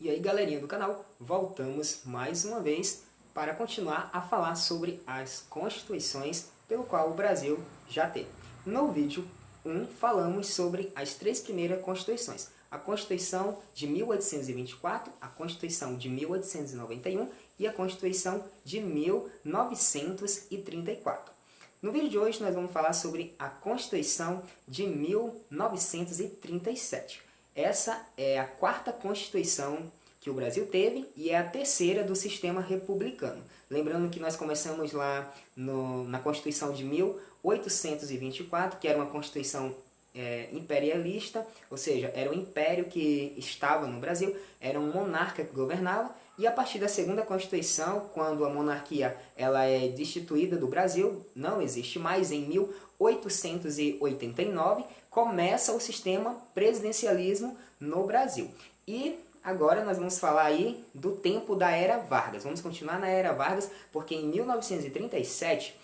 E aí, galerinha do canal, voltamos mais uma vez para continuar a falar sobre as constituições pelo qual o Brasil já teve. No vídeo 1 falamos sobre as três primeiras constituições: a Constituição de 1824, a Constituição de 1891 e a Constituição de 1934. No vídeo de hoje nós vamos falar sobre a Constituição de 1937. Essa é a quarta Constituição que o Brasil teve e é a terceira do sistema republicano. Lembrando que nós começamos lá na Constituição de 1824, que era uma Constituição imperialista, ou seja, era um império que estava no Brasil, era um monarca que governava, e a partir da segunda Constituição, quando a monarquia ela é destituída do Brasil, não existe mais, em 1889, começa o sistema presidencialismo no Brasil. E agora nós vamos falar aí do tempo da Era Vargas. Vamos continuar na Era Vargas, porque em 1937,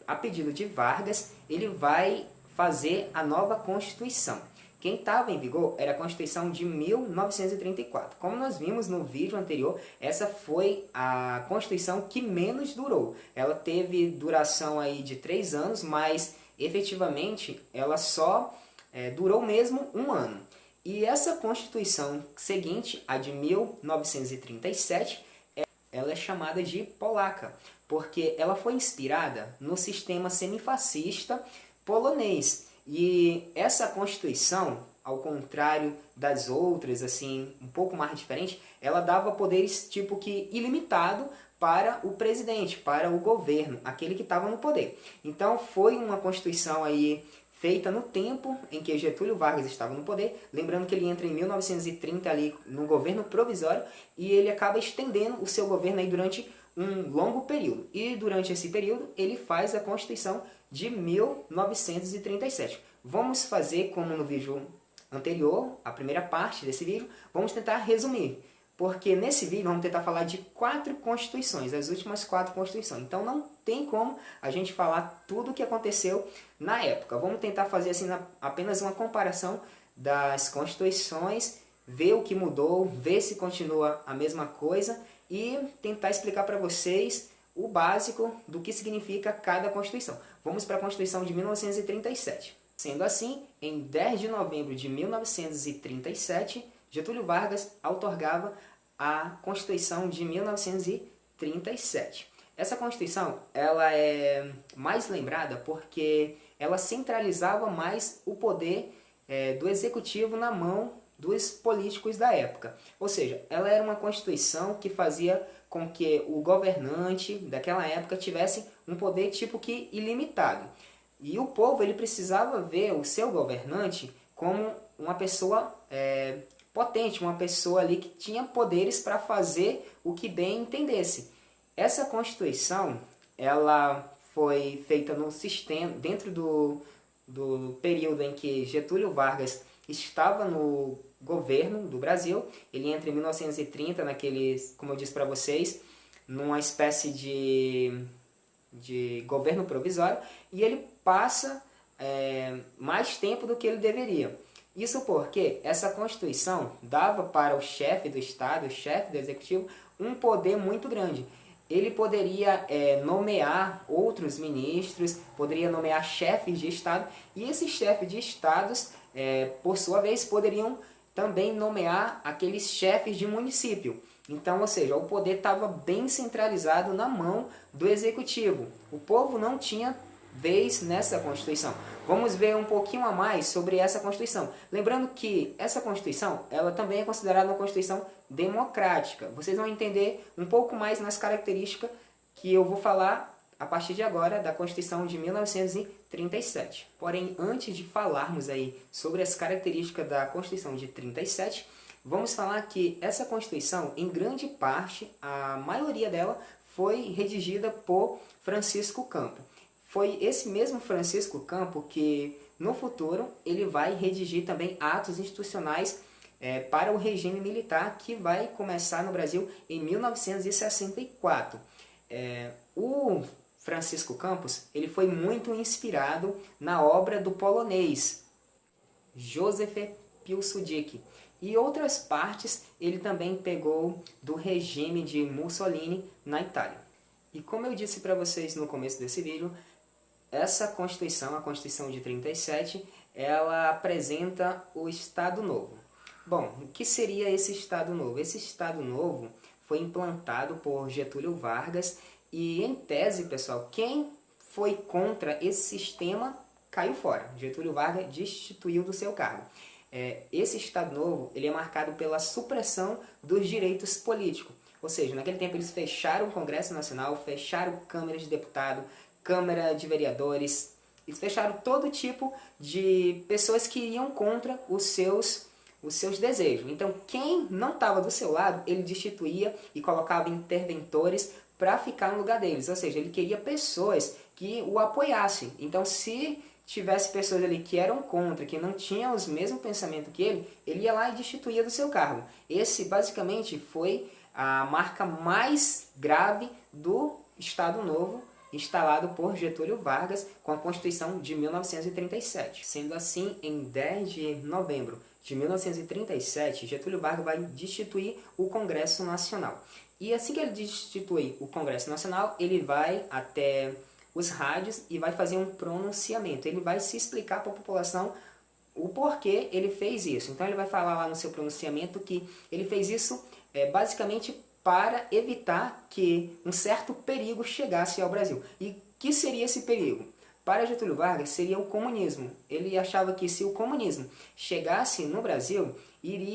a pedido de Vargas, ele vai fazer a nova Constituição. Quem estava em vigor era a Constituição de 1934. Como nós vimos no vídeo anterior, essa foi a Constituição que menos durou. Ela teve duração aí de 3 anos, mas efetivamente ela só durou mesmo um ano. E essa Constituição seguinte, a de 1937, ela é chamada de polaca, porque ela foi inspirada no sistema semifascista polonês. E essa Constituição, ao contrário das outras, assim, um pouco mais diferente, ela dava poderes tipo que ilimitado para o presidente, para o governo, aquele que estava no poder. Então foi uma Constituição aí feita no tempo em que Getúlio Vargas estava no poder, lembrando que ele entra em 1930 ali no governo provisório e ele acaba estendendo o seu governo aí durante um longo período. E durante esse período ele faz a Constituição de 1937. Vamos fazer como no vídeo anterior, a primeira parte desse vídeo, vamos tentar resumir. Porque nesse vídeo vamos tentar falar de 4 constituições, as últimas 4 constituições. Então não tem como a gente falar tudo o que aconteceu na época. Vamos tentar fazer assim apenas uma comparação das constituições, ver o que mudou, ver se continua a mesma coisa e tentar explicar para vocês o básico do que significa cada Constituição. Vamos para a Constituição de 1937. Sendo assim, em 10 de novembro de 1937, Getúlio Vargas outorgava a Constituição de 1937. Essa Constituição ela é mais lembrada porque ela centralizava mais o poder do Executivo na mão dos políticos da época. Ou seja, ela era uma Constituição que fazia com que o governante daquela época tivesse um poder tipo que ilimitado. E o povo ele precisava ver o seu governante como uma pessoa potente, uma pessoa ali que tinha poderes para fazer o que bem entendesse. Essa Constituição ela foi feita no sistema, dentro do período em que Getúlio Vargas estava no governo do Brasil. Ele entra em 1930, como eu disse para vocês, numa espécie de governo provisório, e ele passa mais tempo do que ele deveria. Isso porque essa Constituição dava para o chefe do Estado, o chefe do Executivo, um poder muito grande. Ele poderia nomear outros ministros, poderia nomear chefes de Estado, e esses chefes de Estados, por sua vez, poderiam também nomear aqueles chefes de município. Então, ou seja, o poder estava bem centralizado na mão do Executivo. O povo não tinha vez nessa Constituição. Vamos ver um pouquinho a mais sobre essa Constituição. Lembrando que essa Constituição ela também é considerada uma Constituição democrática. Vocês vão entender um pouco mais nas características que eu vou falar a partir de agora da Constituição de 1937. Porém, antes de falarmos aí sobre as características da Constituição de 37, vamos falar que essa Constituição, em grande parte, a maioria dela foi redigida por Francisco Campo. Foi esse mesmo Francisco Campo que, no futuro, ele vai redigir também atos institucionais para o regime militar que vai começar no Brasil em 1964. O Francisco Campos ele foi muito inspirado na obra do polonês Józef Piłsudzik. e outras partes ele também pegou do regime de Mussolini na Itália. E como eu disse para vocês no começo desse vídeo, essa Constituição, a Constituição de 37, ela apresenta o Estado Novo. Bom, o que seria esse Estado Novo? Esse Estado Novo foi implantado por Getúlio Vargas e, em tese, pessoal, quem foi contra esse sistema caiu fora. Getúlio Vargas destituiu do seu cargo. Esse Estado Novo ele é marcado pela supressão dos direitos políticos. Ou seja, naquele tempo eles fecharam o Congresso Nacional, fecharam Câmara de Deputados, Câmara de Vereadores, eles fecharam todo tipo de pessoas que iam contra os seus desejos. Então, quem não estava do seu lado, ele destituía e colocava interventores para ficar no lugar deles. Ou seja, ele queria pessoas que o apoiassem. Então, se tivesse pessoas ali que eram contra, que não tinham os mesmos pensamentos que ele ia lá e destituía do seu cargo. Esse, basicamente, foi a marca mais grave do Estado Novo, instalado por Getúlio Vargas com a Constituição de 1937. Sendo assim, em 10 de novembro de 1937, Getúlio Vargas vai destituir o Congresso Nacional. E assim que ele destituir o Congresso Nacional, ele vai até os rádios e vai fazer um pronunciamento. Ele vai se explicar para a população o porquê ele fez isso. Então ele vai falar lá no seu pronunciamento que ele fez isso basicamente para evitar que um certo perigo chegasse ao Brasil. E que seria esse perigo? Para Getúlio Vargas seria o comunismo. Ele achava que se o comunismo chegasse no Brasil,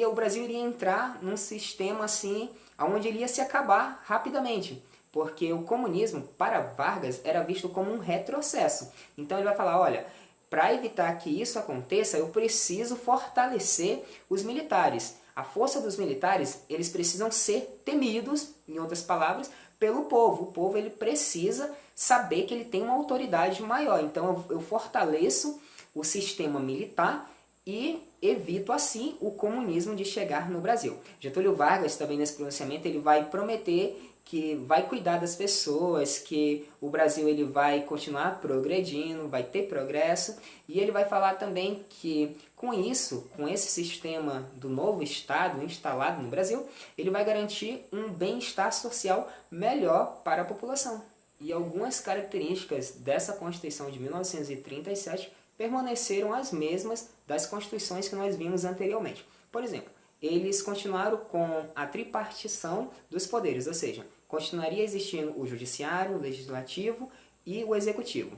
o Brasil iria entrar num sistema assim, onde ele ia se acabar rapidamente. Porque o comunismo, para Vargas, era visto como um retrocesso. Então ele vai falar, olha, para evitar que isso aconteça, eu preciso fortalecer os militares. A força dos militares, eles precisam ser temidos, em outras palavras, pelo povo. O povo ele precisa saber que ele tem uma autoridade maior. Então eu fortaleço o sistema militar e evito assim o comunismo de chegar no Brasil. Getúlio Vargas também nesse pronunciamento ele vai prometer que vai cuidar das pessoas, que o Brasil ele vai continuar progredindo, vai ter progresso, e ele vai falar também que com isso, com esse sistema do novo Estado instalado no Brasil, ele vai garantir um bem-estar social melhor para a população. E algumas características dessa Constituição de 1937 permaneceram as mesmas das constituições que nós vimos anteriormente. Por exemplo, eles continuaram com a tripartição dos poderes, ou seja, continuaria existindo o judiciário, o legislativo e o executivo.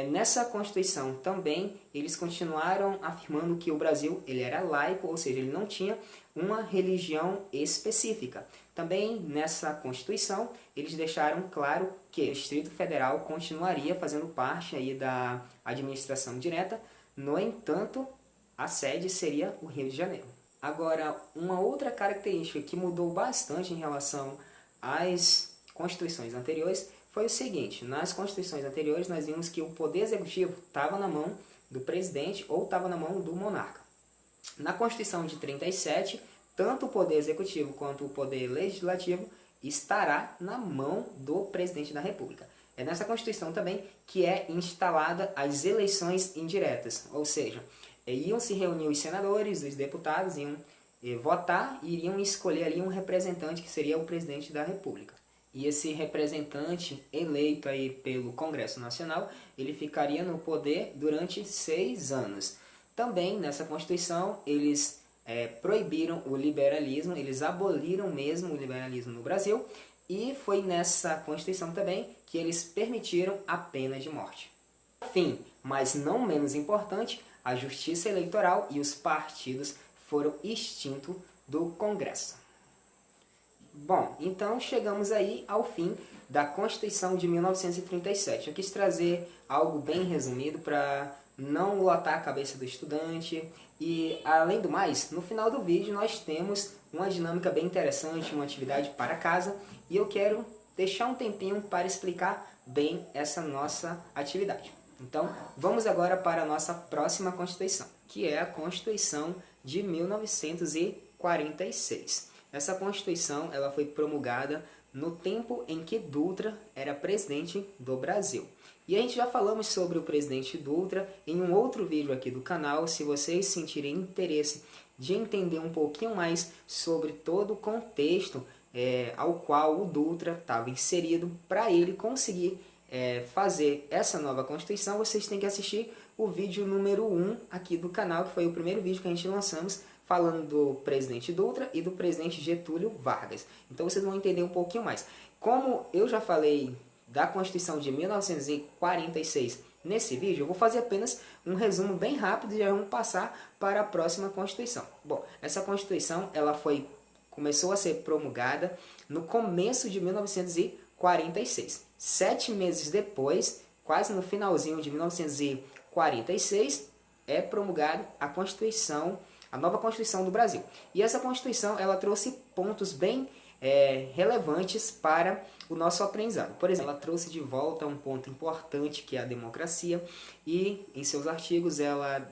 Nessa Constituição também eles continuaram afirmando que o Brasil ele era laico, ou seja, ele não tinha uma religião específica. Também nessa Constituição eles deixaram claro que o Distrito Federal continuaria fazendo parte aí da administração direta, no entanto, a sede seria o Rio de Janeiro. Agora, uma outra característica que mudou bastante em relação às constituições anteriores foi o seguinte: nas constituições anteriores nós vimos que o poder executivo estava na mão do presidente ou estava na mão do monarca. Na Constituição de 37, tanto o poder executivo quanto o poder legislativo estará na mão do presidente da República. É nessa Constituição também que é instalada as eleições indiretas, ou seja, iam se reunir os senadores, os deputados, iam votar e iriam escolher ali um representante que seria o presidente da República. E esse representante eleito aí pelo Congresso Nacional, ele ficaria no poder durante 6 anos. Também nessa Constituição eles proibiram o liberalismo, eles aboliram mesmo o liberalismo no Brasil, e foi nessa Constituição também que eles permitiram a pena de morte. Fim, mas não menos importante, a justiça eleitoral e os partidos foram extintos do Congresso. Bom, então chegamos aí ao fim da Constituição de 1937. Eu quis trazer algo bem resumido para não lotar a cabeça do estudante. E, além do mais, no final do vídeo nós temos uma dinâmica bem interessante, uma atividade para casa. E eu quero deixar um tempinho para explicar bem essa nossa atividade. Então, vamos agora para a nossa próxima Constituição, que é a Constituição de 1946. Essa Constituição ela foi promulgada no tempo em que Dutra era presidente do Brasil. E a gente já falamos sobre o presidente Dutra em um outro vídeo aqui do canal. Se vocês sentirem interesse de entender um pouquinho mais sobre todo o contexto ao qual o Dutra estava inserido, para ele conseguir fazer essa nova Constituição, vocês têm que assistir o vídeo número 1 aqui do canal, que foi o primeiro vídeo que a gente lançamos, falando do presidente Dutra e do presidente Getúlio Vargas. Então vocês vão entender um pouquinho mais. Como eu já falei da Constituição de 1946 nesse vídeo, eu vou fazer apenas um resumo bem rápido e já vamos passar para a próxima Constituição. Bom, essa Constituição ela começou a ser promulgada no começo de 1946. 7 meses depois, quase no finalzinho de 1946, é promulgada a Constituição, a nova Constituição do Brasil. E essa Constituição ela trouxe pontos bem relevantes para o nosso aprendizado. Por exemplo, ela trouxe de volta um ponto importante que é a democracia, e em seus artigos ela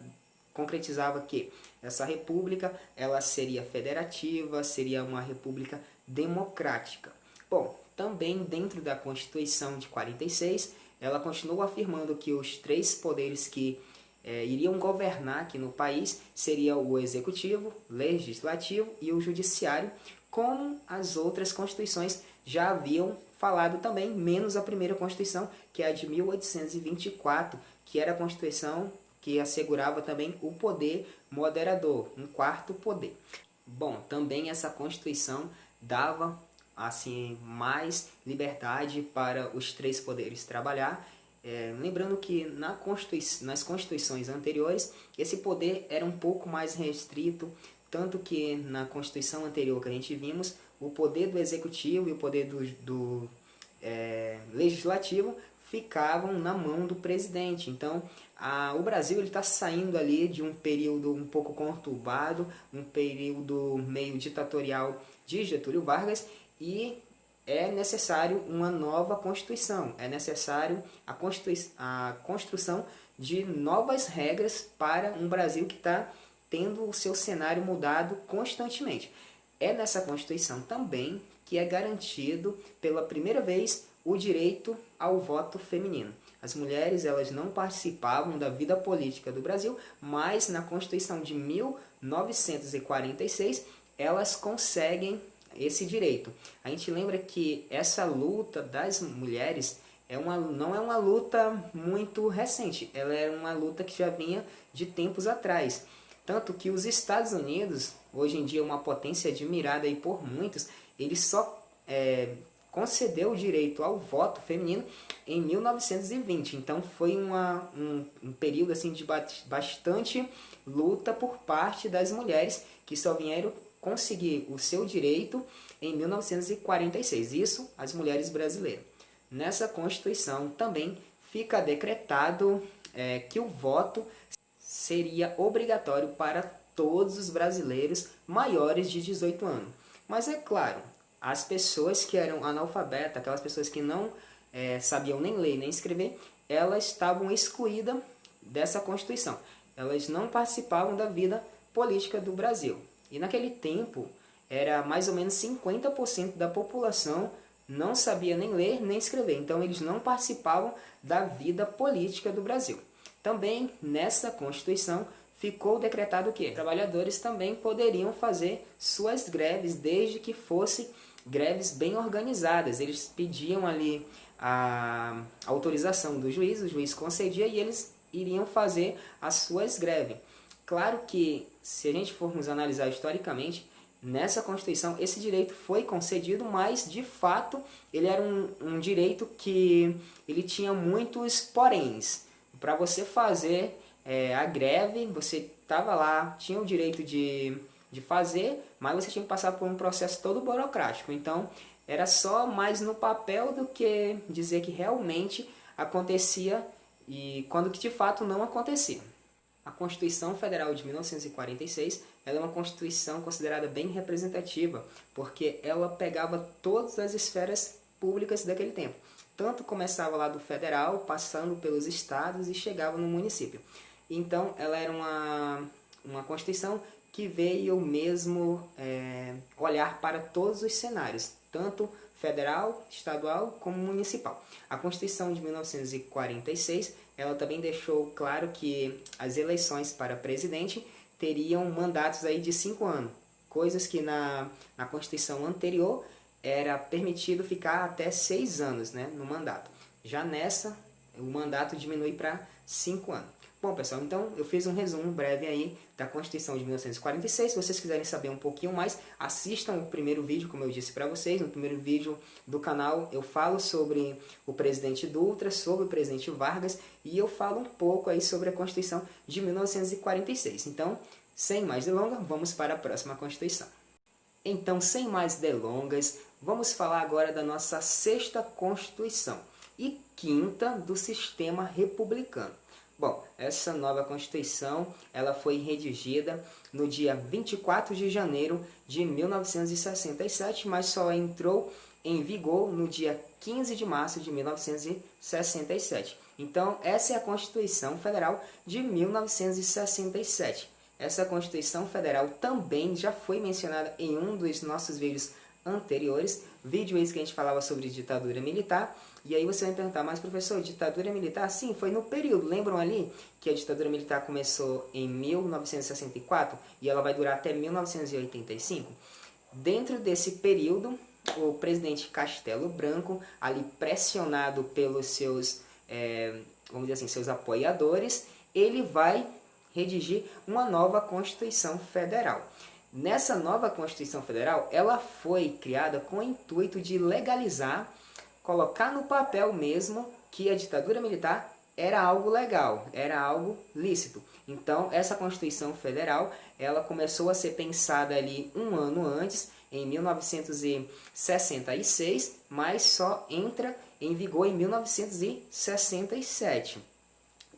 concretizava que essa república ela seria federativa, seria uma república democrática. Bom, também dentro da Constituição de 46, ela continuou afirmando que os 3 poderes que iriam governar aqui no país seria o executivo, legislativo e o judiciário, como as outras constituições já haviam falado também, menos a primeira Constituição, que é a de 1824, que era a Constituição que assegurava também o poder moderador, um 4º poder. Bom, também essa Constituição dava assim mais liberdade para os 3 poderes trabalhar. Lembrando que nas constituições anteriores, esse poder era um pouco mais restrito, tanto que na Constituição anterior que a gente vimos, o poder do Executivo e o poder do Legislativo ficavam na mão do presidente. Então, o Brasil está saindo ali de um período um pouco conturbado, um período meio ditatorial de Getúlio Vargas, e é necessário uma nova Constituição, é necessário a construção de novas regras para um Brasil que está tendo o seu cenário mudado constantemente. É nessa Constituição também que é garantido pela primeira vez o direito ao voto feminino. As mulheres elas não participavam da vida política do Brasil, mas na Constituição de 1946 elas conseguem esse direito. A gente lembra que essa luta das mulheres não é uma luta muito recente, ela é uma luta que já vinha de tempos atrás. Tanto que os Estados Unidos, hoje em dia uma potência admirada aí por muitos, ele só concedeu o direito ao voto feminino em 1920. Então foi um período assim, de bastante luta por parte das mulheres, que só vieram conseguir o seu direito em 1946. Isso as mulheres brasileiras. Nessa Constituição também fica decretado que o voto seria obrigatório para todos os brasileiros maiores de 18 anos. Mas é claro, as pessoas que eram analfabetas, aquelas pessoas que não sabiam nem ler nem escrever, elas estavam excluídas dessa Constituição. Elas não participavam da vida política do Brasil. E naquele tempo, era mais ou menos 50% da população não sabia nem ler nem escrever. Então eles não participavam da vida política do Brasil. Também nessa Constituição ficou decretado que trabalhadores também poderiam fazer suas greves, desde que fossem greves bem organizadas. Eles pediam ali a autorização do juiz, o juiz concedia e eles iriam fazer as suas greves. Claro que, se a gente formos analisar historicamente, nessa Constituição esse direito foi concedido, mas de fato ele era um direito que ele tinha muitos poréns. Para você fazer a greve, você estava lá, tinha o direito de fazer, mas você tinha que passar por um processo todo burocrático. Então, era só mais no papel do que dizer que realmente acontecia, e quando que de fato não acontecia. A Constituição Federal de 1946 ela é uma Constituição considerada bem representativa, porque ela pegava todas as esferas públicas daquele tempo. Tanto começava lá do federal, passando pelos estados e chegava no município. Então, ela era uma Constituição que veio mesmo olhar para todos os cenários, tanto federal, estadual como municipal. A Constituição de 1946 ela também deixou claro que as eleições para presidente teriam mandatos aí de 5 anos, coisas que na Constituição anterior era permitido ficar até 6 anos, né, no mandato. Já nessa, o mandato diminui para 5 anos. Bom, pessoal, então eu fiz um resumo breve aí da Constituição de 1946. Se vocês quiserem saber um pouquinho mais, assistam o primeiro vídeo, como eu disse para vocês. No primeiro vídeo do canal eu falo sobre o presidente Dutra, sobre o presidente Vargas, e eu falo um pouco aí sobre a Constituição de 1946. Então, sem mais delongas, vamos para a próxima Constituição. Então, sem mais delongas, vamos falar agora da nossa sexta Constituição e quinta do sistema republicano. Bom, essa nova Constituição ela foi redigida no dia 24 de janeiro de 1967, mas só entrou em vigor no dia 15 de março de 1967. Então, essa é a Constituição Federal de 1967. Essa Constituição Federal também já foi mencionada em um dos nossos vídeos anteriores, vídeo esse que a gente falava sobre ditadura militar. E aí você vai me perguntar, mas professor, ditadura militar? Sim, foi no período. Lembram ali que a ditadura militar começou em 1964 e ela vai durar até 1985? Dentro desse período, o presidente Castelo Branco, ali pressionado pelos seus, vamos dizer assim, seus apoiadores, ele vai redigir uma nova Constituição Federal. Nessa nova Constituição Federal, ela foi criada com o intuito de legalizar, colocar no papel mesmo que a ditadura militar era algo legal, era algo lícito. Então, essa Constituição Federal, ela começou a ser pensada ali um ano antes, em 1966, mas só entra em vigor em 1967.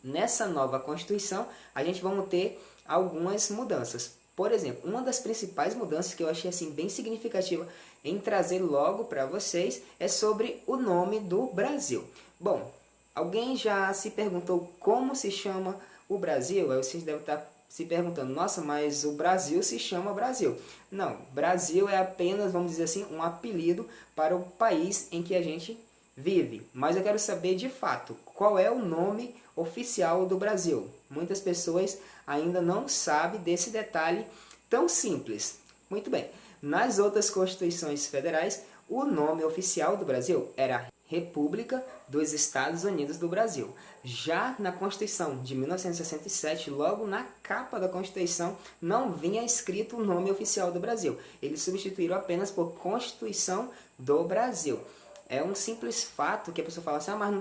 Nessa nova Constituição, a gente vai ter algumas mudanças. Por exemplo, uma das principais mudanças que eu achei assim, bem significativa em trazer logo para vocês é sobre o nome do Brasil. Bom, alguém já se perguntou como se chama o Brasil? Aí vocês devem estar se perguntando, nossa, mas o Brasil se chama Brasil. Não, Brasil é apenas, vamos dizer assim, um apelido para o país em que a gente vive. Mas eu quero saber de fato, qual é o nome oficial do Brasil? Muitas pessoas ainda não sabem desse detalhe tão simples. Muito bem, nas outras constituições federais, o nome oficial do Brasil era República dos Estados Unidos do Brasil. Já na Constituição de 1967, logo na capa da Constituição, não vinha escrito o nome oficial do Brasil. Eles substituíram apenas por Constituição do Brasil. É um simples fato que a pessoa fala assim, mas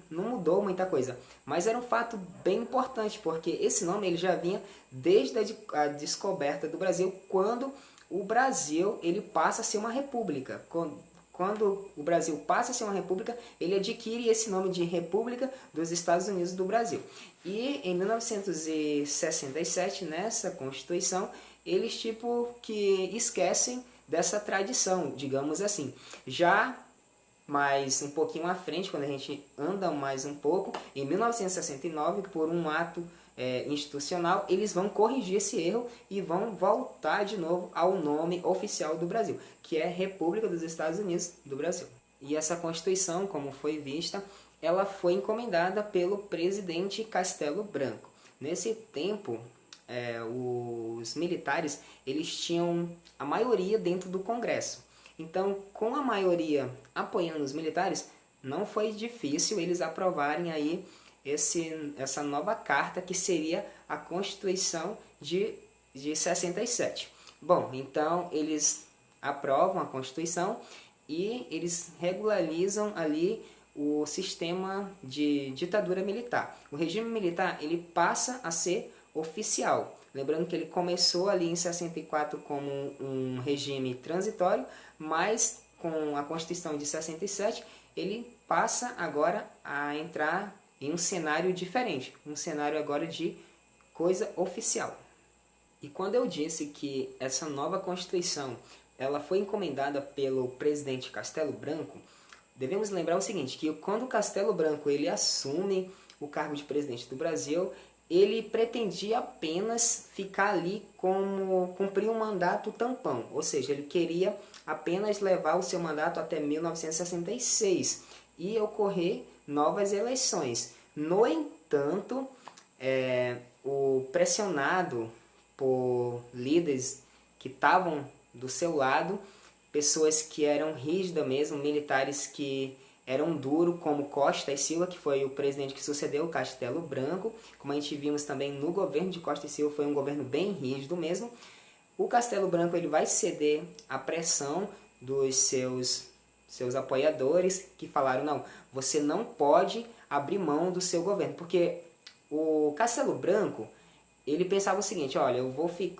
não mudou muita coisa. Mas era um fato bem importante, porque esse nome ele já vinha desde a descoberta do Brasil, quando o Brasil ele passa a ser uma república. Quando o Brasil passa a ser uma república, ele adquire esse nome de República dos Estados Unidos do Brasil. E em 1967, nessa Constituição, eles que esquecem dessa tradição, digamos assim. Já mas um pouquinho à frente, quando a gente anda mais um pouco, em 1969, por um ato institucional, eles vão corrigir esse erro e vão voltar de novo ao nome oficial do Brasil, que é República dos Estados Unidos do Brasil. E essa Constituição, como foi vista, ela foi encomendada pelo presidente Castelo Branco. Nesse tempo, os militares eles tinham a maioria dentro do Congresso. Então, com a maioria apoiando os militares, não foi difícil eles aprovarem aí essa nova carta, que seria a Constituição de 67. Bom, então eles aprovam a Constituição e eles regularizam ali o sistema de ditadura militar. O regime militar ele passa a ser oficial. Lembrando que ele começou ali em 64 como um regime transitório, mas com a Constituição de 67 ele passa agora a entrar em um cenário diferente, um cenário agora de coisa oficial. E quando eu disse que essa nova Constituição ela foi encomendada pelo presidente Castelo Branco, devemos lembrar o seguinte, que quando o Castelo Branco ele assume o cargo de presidente do Brasil, ele pretendia apenas ficar ali como cumprir um mandato tampão, ou seja, ele queria apenas levar o seu mandato até 1966 e ocorrer novas eleições. No entanto, o pressionado por líderes que estavam do seu lado, pessoas que eram rígidas mesmo, militares que eram duros, como Costa e Silva, que foi o presidente que sucedeu o Castelo Branco. Como a gente vimos também no governo de Costa e Silva, foi um governo bem rígido mesmo. O Castelo Branco ele vai ceder à pressão dos seus apoiadores, que falaram, não, você não pode abrir mão do seu governo, porque o Castelo Branco, ele pensava o seguinte, olha,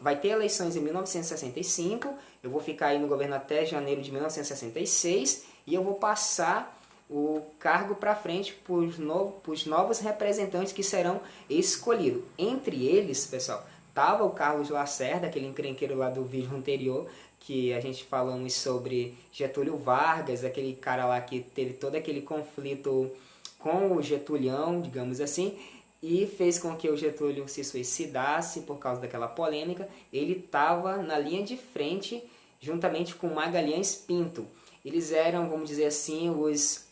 vai ter eleições em 1965, eu vou ficar aí no governo até janeiro de 1966 e eu vou passar o cargo para frente para os novos representantes que serão escolhidos. Entre eles, pessoal, estava o Carlos Lacerda, aquele encrenqueiro lá do vídeo anterior, que a gente falamos sobre Getúlio Vargas, aquele cara lá que teve todo aquele conflito com o Getulião, digamos assim, e fez com que o Getúlio se suicidasse por causa daquela polêmica. Ele estava na linha de frente juntamente com Magalhães Pinto. Eles eram, vamos dizer assim, os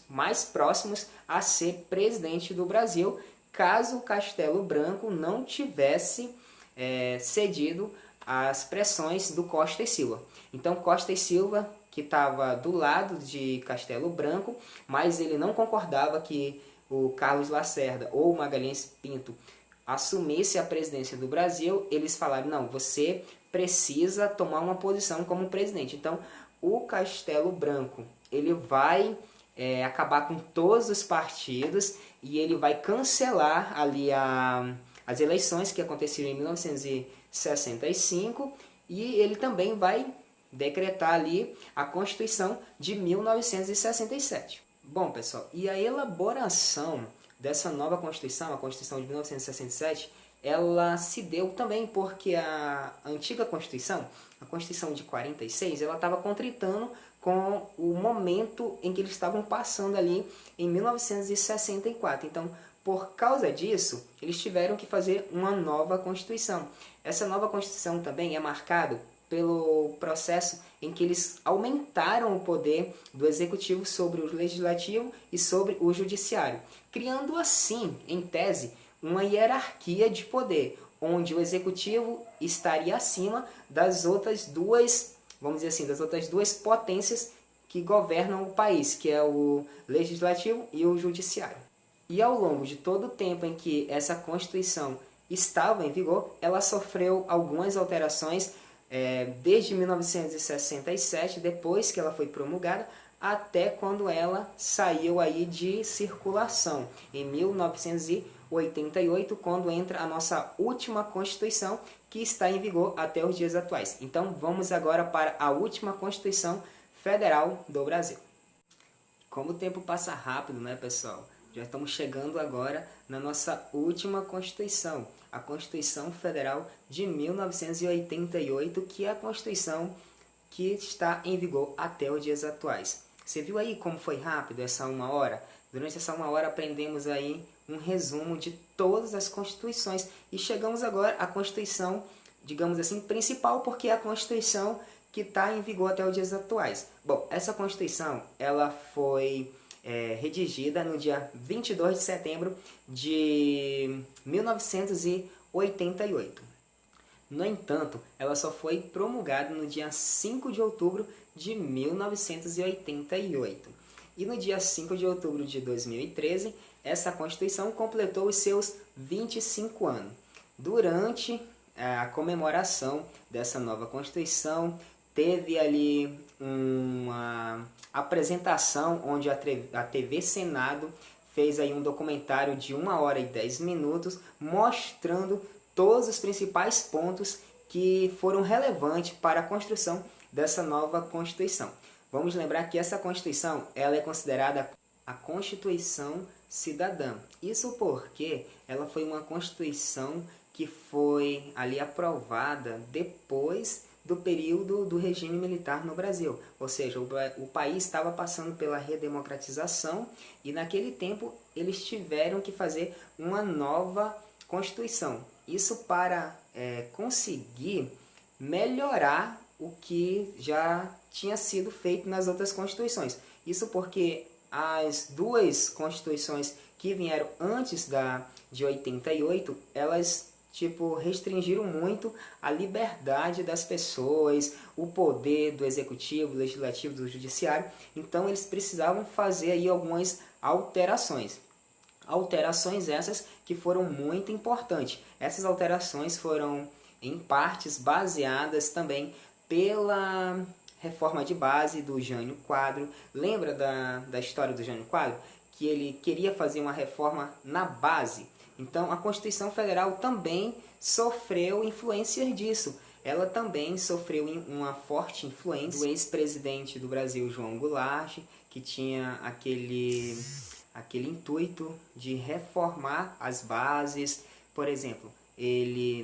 mais próximos a ser presidente do Brasil, caso o Castelo Branco não tivesse cedido às pressões do Costa e Silva. Então Costa e Silva, que estava do lado de Castelo Branco, mas ele não concordava que o Carlos Lacerda ou o Magalhães Pinto assumisse a presidência do Brasil, eles falaram, não, você precisa tomar uma posição como presidente. Então o Castelo Branco ele vai acabar com todos os partidos e ele vai cancelar ali as eleições que aconteceram em 1965 e ele também vai decretar ali a Constituição de 1967. Bom, pessoal, e a elaboração dessa nova Constituição, a Constituição de 1967, ela se deu também porque a antiga Constituição, a Constituição de 46, ela estava contritando com o momento em que eles estavam passando ali em 1964. Então, por causa disso, eles tiveram que fazer uma nova Constituição. Essa nova Constituição também é marcada pelo processo em que eles aumentaram o poder do Executivo sobre o Legislativo e sobre o Judiciário, criando assim, em tese, uma hierarquia de poder, onde o Executivo estaria acima das outras duas, vamos dizer assim, das outras duas potências que governam o país, que é o Legislativo e o Judiciário. E ao longo de todo o tempo em que essa Constituição estava em vigor, ela sofreu algumas alterações, desde 1967, depois que ela foi promulgada, até quando ela saiu aí de circulação, em 1988, quando entra a nossa última Constituição, que está em vigor até os dias atuais. Então vamos agora para a última Constituição Federal do Brasil. Como o tempo passa rápido, né, pessoal? Já estamos chegando agora na nossa última Constituição, a Constituição Federal de 1988, que é a Constituição que está em vigor até os dias atuais. Você viu aí como foi rápido essa uma hora? Durante essa uma hora aprendemos aí um resumo de todas as Constituições e chegamos agora à Constituição, digamos assim, principal, porque é a Constituição que está em vigor até os dias atuais. Bom, essa Constituição ela foi redigida no dia 22 de setembro de 1988. No entanto, ela só foi promulgada no dia 5 de outubro de 1988. E no dia 5 de outubro de 2013, essa Constituição completou os seus 25 anos. Durante a comemoração dessa nova Constituição, teve ali uma apresentação onde a TV Senado fez aí um documentário de 1 hora e 10 minutos mostrando todos os principais pontos que foram relevantes para a construção dessa nova Constituição. Vamos lembrar que essa Constituição ela é considerada a Constituição Cidadã. Isso porque ela foi uma Constituição que foi ali aprovada depois do período do regime militar no Brasil. Ou seja, o país estava passando pela redemocratização e naquele tempo eles tiveram que fazer uma nova Constituição. Isso para conseguir melhorar o que já tinha sido feito nas outras Constituições. Isso porque as duas Constituições que vieram antes de 88, elas tipo, restringiram muito a liberdade das pessoas, o poder do executivo, do legislativo, do judiciário. Então eles precisavam fazer aí algumas alterações. Alterações essas que foram muito importantes. Essas alterações foram em partes baseadas também pela reforma de base do Jânio Quadro. Lembra da história do Jânio Quadro? Que ele queria fazer uma reforma na base. Então a Constituição Federal também sofreu influências disso. Ela também sofreu uma forte influência do ex-presidente do Brasil, João Goulart, que tinha aquele intuito de reformar as bases. Por exemplo,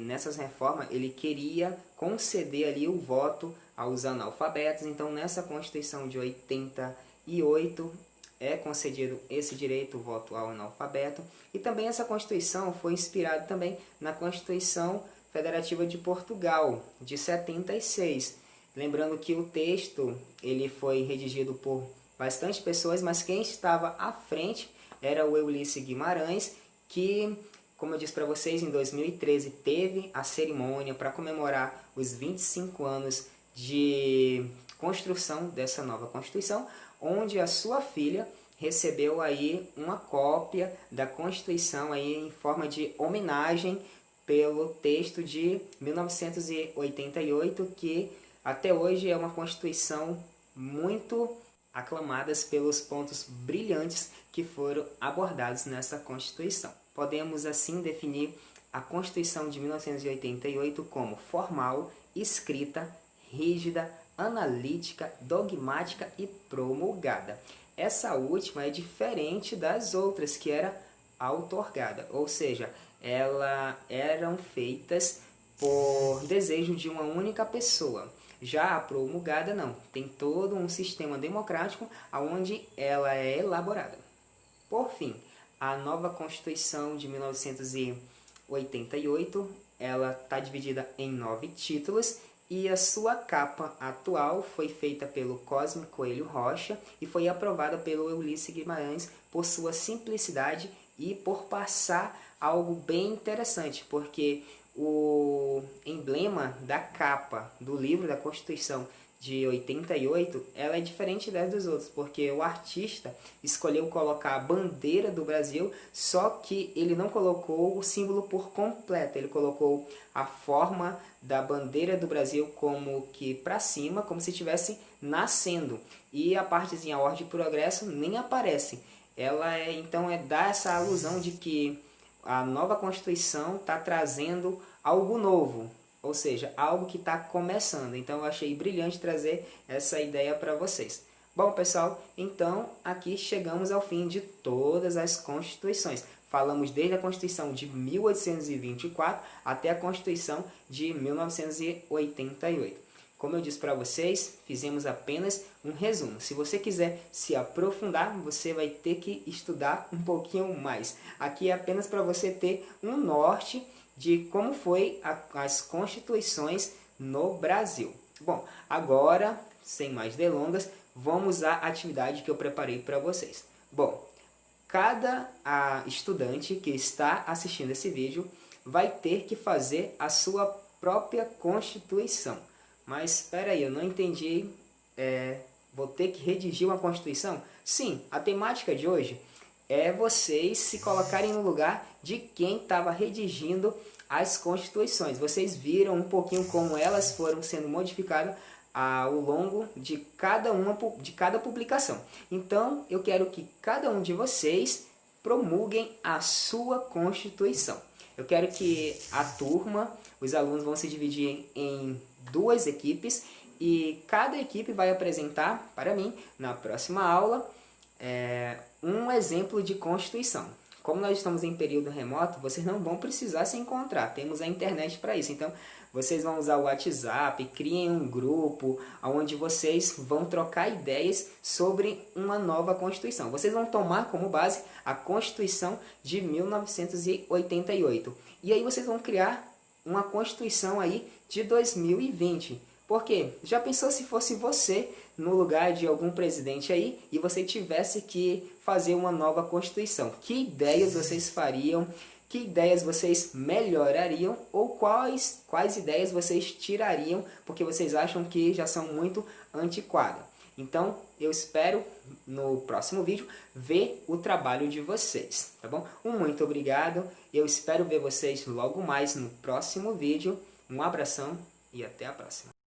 nessas reformas ele queria conceder ali o voto aos analfabetos. Então nessa Constituição de 88 é concedido esse direito, o voto ao analfabeto. E também essa Constituição foi inspirada também na Constituição Federativa de Portugal, de 76. Lembrando que o texto ele foi redigido por bastante pessoas, mas quem estava à frente era o Ulisses Guimarães, que, como eu disse para vocês, em 2013 teve a cerimônia para comemorar os 25 anos de construção dessa nova Constituição, onde a sua filha recebeu aí uma cópia da Constituição aí em forma de homenagem pelo texto de 1988, que até hoje é uma Constituição muito aclamada pelos pontos brilhantes que foram abordados nessa Constituição. Podemos assim definir a Constituição de 1988 como formal, escrita, rígida, analítica, dogmática e promulgada. Essa última é diferente das outras, que era outorgada, ou seja, elas eram feitas por desejo de uma única pessoa. Já a promulgada não, tem todo um sistema democrático onde ela é elaborada. Por fim, a nova Constituição de 1988, ela está dividida em 9 títulos, e a sua capa atual foi feita pelo Cosme Coelho Rocha e foi aprovada pelo Ulisses Guimarães por sua simplicidade e por passar algo bem interessante, porque o emblema da capa do livro da Constituição de 88, ela é diferente das dos outros, porque o artista escolheu colocar a bandeira do Brasil, só que ele não colocou o símbolo por completo, ele colocou a forma da bandeira do Brasil como que para cima, como se estivesse nascendo, e a partezinha ordem e progresso nem aparece. Então dá essa alusão de que a nova Constituição está trazendo algo novo, ou seja, algo que está começando. Então eu achei brilhante trazer essa ideia para vocês. Bom, pessoal, então aqui chegamos ao fim de todas as Constituições. Falamos desde a Constituição de 1824 até a Constituição de 1988. Como eu disse para vocês, fizemos apenas um resumo. Se você quiser se aprofundar, você vai ter que estudar um pouquinho mais. Aqui é apenas para você ter um norte de como foi as constituições no Brasil. Bom, agora, sem mais delongas, vamos à atividade que eu preparei para vocês. Bom, cada estudante que está assistindo esse vídeo vai ter que fazer a sua própria Constituição. Mas espera aí, eu não entendi, vou ter que redigir uma Constituição? Sim, a temática de hoje é vocês se colocarem no lugar de quem estava redigindo as Constituições. Vocês viram um pouquinho como elas foram sendo modificadas ao longo de cada publicação. Então, eu quero que cada um de vocês promulguem a sua Constituição. Eu quero que a turma, os alunos vão se dividir em 2 equipes e cada equipe vai apresentar para mim, na próxima aula, um exemplo de Constituição. Como nós estamos em período remoto, vocês não vão precisar se encontrar, temos a internet para isso. Então, vocês vão usar o WhatsApp, criem um grupo onde vocês vão trocar ideias sobre uma nova Constituição. Vocês vão tomar como base a Constituição de 1988. E aí vocês vão criar uma Constituição aí de 2020. Por quê? Já pensou se fosse você no lugar de algum presidente aí e você tivesse que fazer uma nova Constituição? Que ideias vocês fariam? que ideias vocês melhorariam ou quais ideias vocês tirariam porque vocês acham que já são muito antiquadas. Então, eu espero no próximo vídeo ver o trabalho de vocês, tá bom? Muito obrigado, eu espero ver vocês logo mais no próximo vídeo. Um abração e até a próxima.